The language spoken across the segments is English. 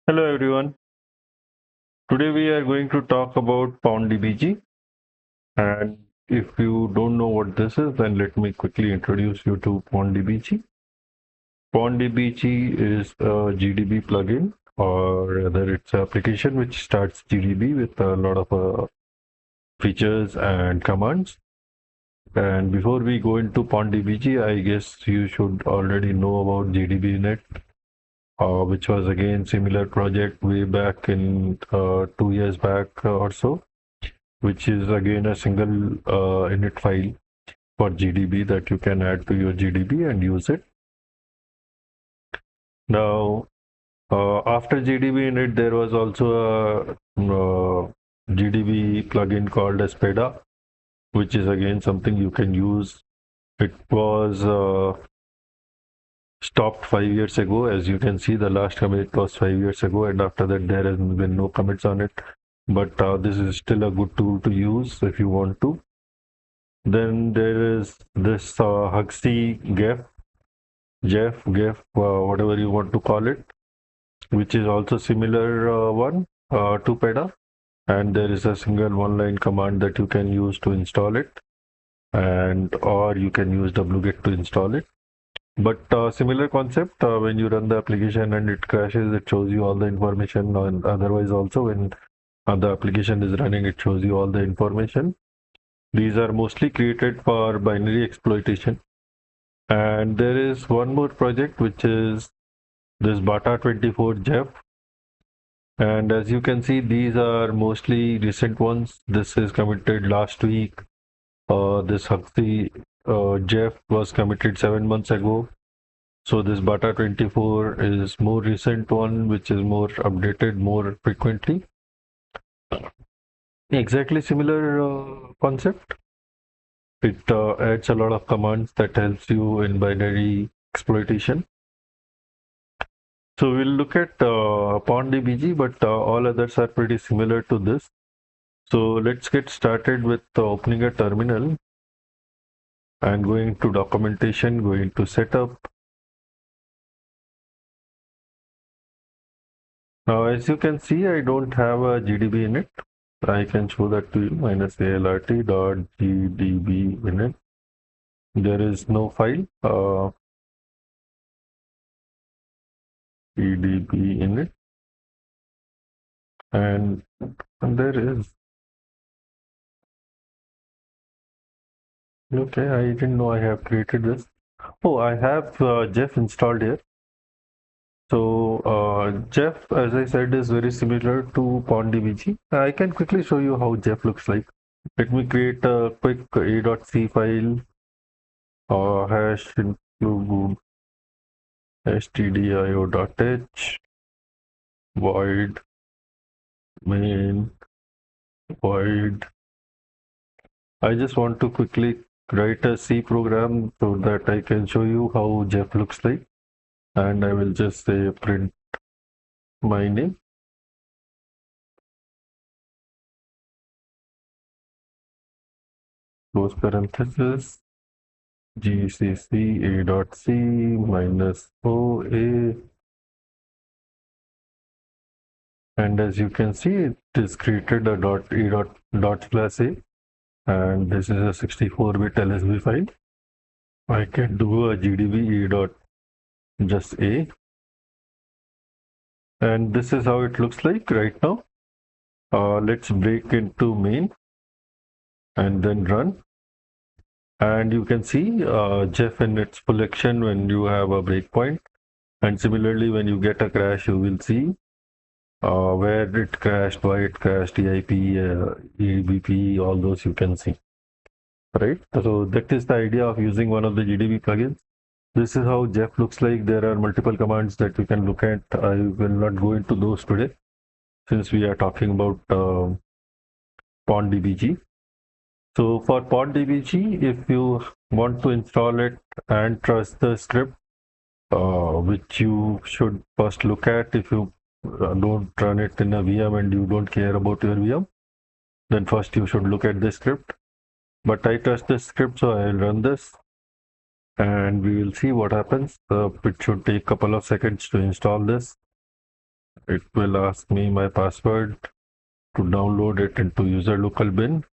Hello everyone. Today we are going to talk about pwndbg, and if you don't know what this is, then let me quickly introduce you to pwndbg. Pwndbg is a GDB plugin, or rather it's an application which starts GDB with a lot of features and commands. And before we go into pwndbg, I guess you should already know about GDB.net, which was again similar project way back in 2 years back or so, which is again a single init file for GDB that you can add to your GDB and use it. Now, after GDB init, there was also a GDB plugin called as peda, which is again something you can use. It was stopped 5 years ago. As you can see, the last commit was 5 years ago, and after that, there has been no commits on it. But this is still a good tool to use if you want to. Then there is this Huxley Jeff, whatever you want to call it, which is also similar one to peda. And there is a single one-line command that you can use to install it, and or you can use wget to install it. But similar concept, when you run the application and it crashes, it shows you all the information, and otherwise also when the application is running, it shows you all the information. These are mostly created for binary exploitation. And there is one more project which is this Bata24 Jeff. And as you can see, these are mostly recent ones. This is committed last week. This Huxley Jeff was committed 7 months ago. So this Bata24 is more recent one, which is more updated more frequently. Exactly similar concept. It adds a lot of commands that helps you in binary exploitation. So we'll look at pwndbg, but all others are pretty similar to this. So let's get started with opening a terminal and going to documentation, going to setup. Now, as you can see, I don't have a GDB in it. I can show that to you, -alt.gdb in it. There is no file GDB in it, and there is. Okay, I didn't know I have created this. Oh, I have Jeff installed here. So Jeff, as I said, is very similar to pwndbg. I can quickly show you how Jeff looks like. Let me create a quick a.c file, hash include stdio.h void main void. I just want to quickly write a C program so that I can show you how Jeff looks like. And I will just say print my name. Close parenthesis, gcc a.c minus oa. And as you can see, it is created a dot class a. And this is a 64-bit LSB file. I can do a GDB dot just a, and this is how it looks like right now. Let's break into main and then run, and you can see Jeff in its full action when you have a breakpoint, and similarly when you get a crash, you will see where it crashed, why it crashed, EIP, EBP, all those you can see. Right, so that is the idea of using one of the GDB plugins. This is how Jeff looks like. There are multiple commands that you can look at. I will not go into those today since we are talking about pwndbg. So for pwndbg, if you want to install it and trust the script, which you should first look at if you don't run it in a VM and you don't care about your VM, then first you should look at the script. But I trust the script, so I'll run this and we will see what happens. It should take a couple of seconds to install this. it will ask me my password to download it into user local bin.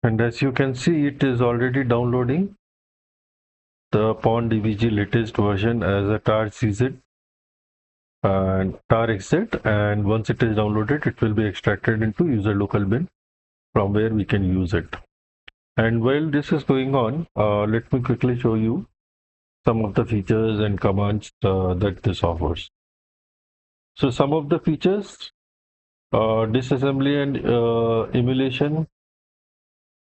And as you can see, it is already downloading the pwndbg latest version as a tar CZ and tar exit. And once it is downloaded, it will be extracted into user local bin from where we can use it. And while this is going on, let me quickly show you some of the features and commands that this offers. So some of the features, disassembly and emulation.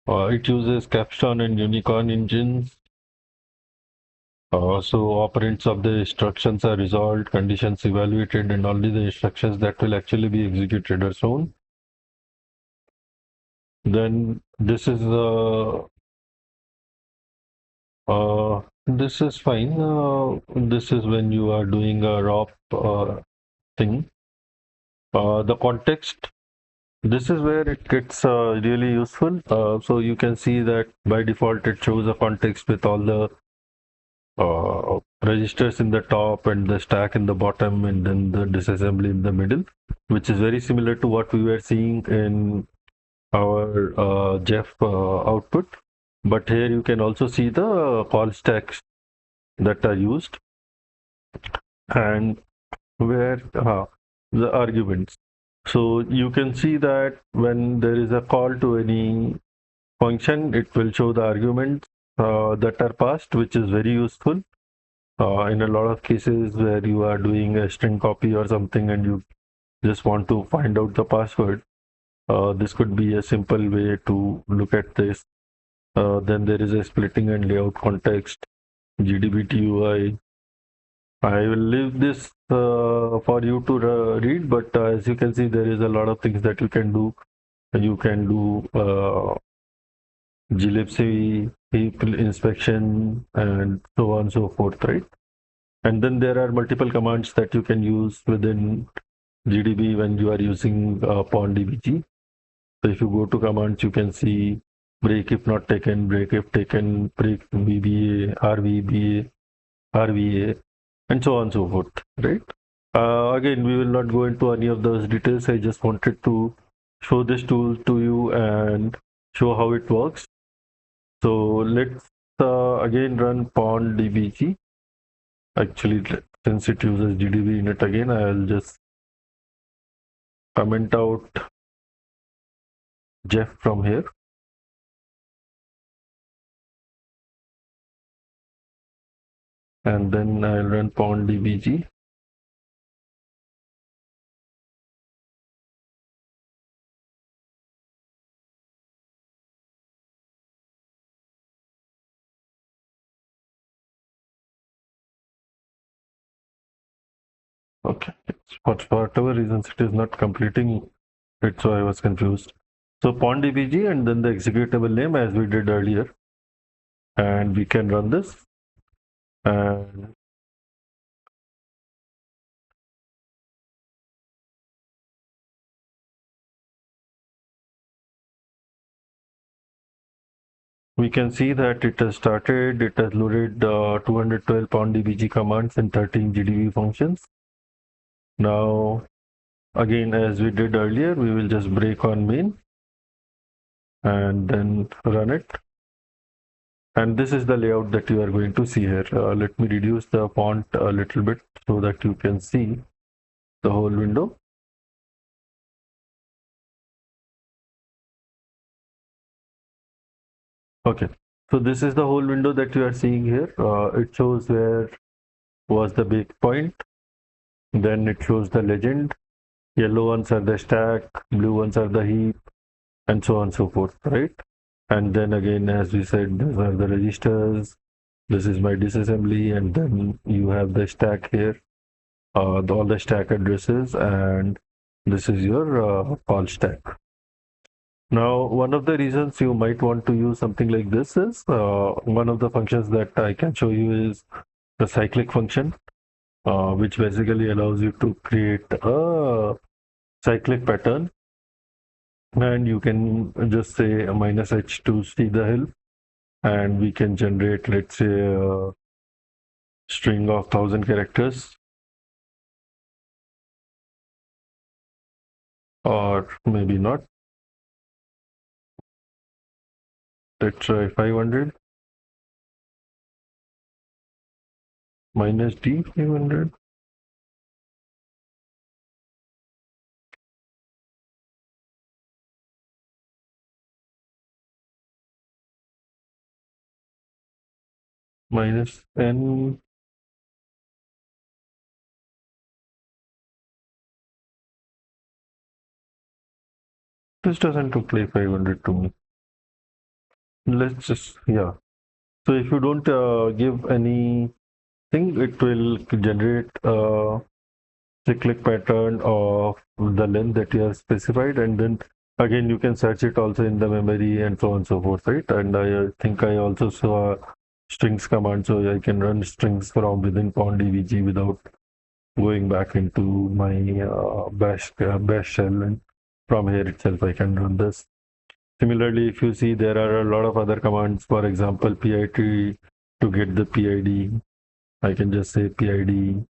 It uses Capstone and Unicorn engines. So operands of the instructions are resolved, conditions evaluated, and only the instructions that will actually be executed are shown. Then this is this is fine. This is when you are doing a raw thing. The context. This is where it gets really useful. So you can see that by default it shows a context with all the registers in the top and the stack in the bottom, and then the disassembly in the middle, which is very similar to what we were seeing in our Jeff output. But here you can also see the call stacks that are used and where the arguments. So you can see that when there is a call to any function, it will show the arguments that are passed, which is very useful. In a lot of cases where you are doing a string copy or something and you just want to find out the password, this could be a simple way to look at this. Then there is a splitting and layout context, GDB TUI. I will leave this for you to read, but as you can see, there is a lot of things that you can do. You can do glibc, heap inspection, and so on and so forth, right? And then there are multiple commands that you can use within GDB when you are using pwndbg. So if you go to commands, you can see break if not taken, break if taken, break VBA, RVBA, RVA, and so on and so forth, right? Again, we will not go into any of those details. I just wanted to show this tool to you and show how it works. So let's again run pwndbg. Actually, since it uses GDB in it again, I'll just comment out Jeff from here. And then I'll run pwndbg. Okay, for whatever reasons it is not completing it, so I was confused. So pwndbg and then the executable name as we did earlier, and we can run this. And we can see that it has started. It has loaded 212 pwndbg commands and 13 GDB functions. Now, again, as we did earlier, we will just break on main and then run it. And this is the layout that you are going to see here. Let me reduce the font a little bit so that you can see the whole window. Okay, so this is the whole window that you are seeing here. It shows where was the breakpoint. Then it shows the legend. Yellow ones are the stack, blue ones are the heap, and so on and so forth, right? And then again, as we said, these are the registers. This is my disassembly, and then you have the stack here, all the stack addresses, and this is your call stack. Now, one of the reasons you might want to use something like this is one of the functions that I can show you is the cyclic function, which basically allows you to create a cyclic pattern, and you can just say -h to see the hill, and we can generate, let's say, a string of 1,000 characters, or maybe not. Let's try 500 minus d 500. Minus n. This doesn't look like 500 to me. Let's just, yeah. So if you don't give anything, it will generate a cyclic pattern of the length that you have specified, and then again you can search it also in the memory and so on and so forth, right? And I think I also saw strings command, so I can run strings from within pwndbg without going back into my bash shell, and from here itself I can run this. Similarly, if you see, there are a lot of other commands, for example, PID to get the PID. I can just say PID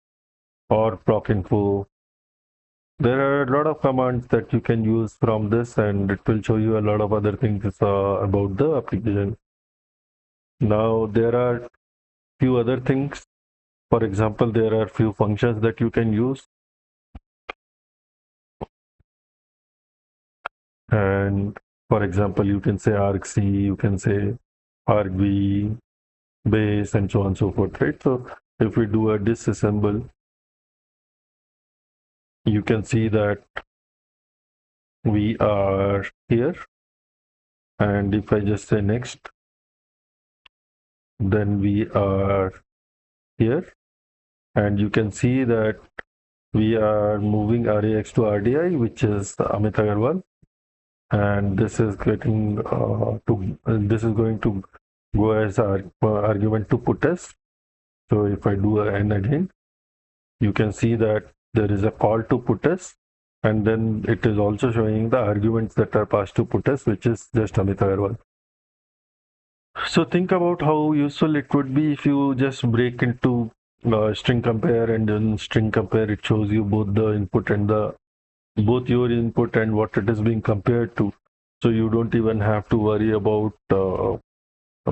or procinfo. There are a lot of commands that you can use from this, and it will show you a lot of other things about the application. Now, there are few other things. For example, there are few functions that you can use. And for example, you can say argc, you can say argv, base, and so on and so forth, right? So if we do a disassemble, you can see that we are here. And if I just say next, then we are here. And you can see that we are moving RAX to RDI, which is Amit Agarwal. And this is getting this is going to go as argument to putTest. So if I do a n again, you can see that there is a call to putTest, and then it is also showing the arguments that are passed to putTest, which is just Amit Agarwal. So think about how useful it would be if you just break into string compare, and then string compare, it shows you both the input and the both your input and what it is being compared to. So you don't even have to worry about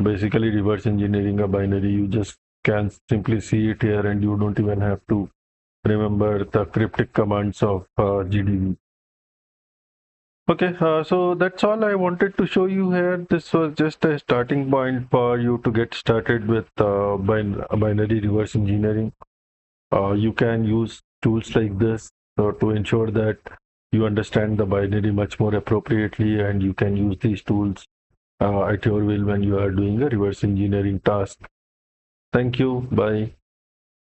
basically reverse engineering a binary. You just can simply see it here, and you don't even have to remember the cryptic commands of GDB. Okay, so that's all I wanted to show you here. This was just a starting point for you to get started with binary reverse engineering. You can use tools like this to ensure that you understand the binary much more appropriately, and you can use these tools at your will when you are doing a reverse engineering task. Thank you. Bye.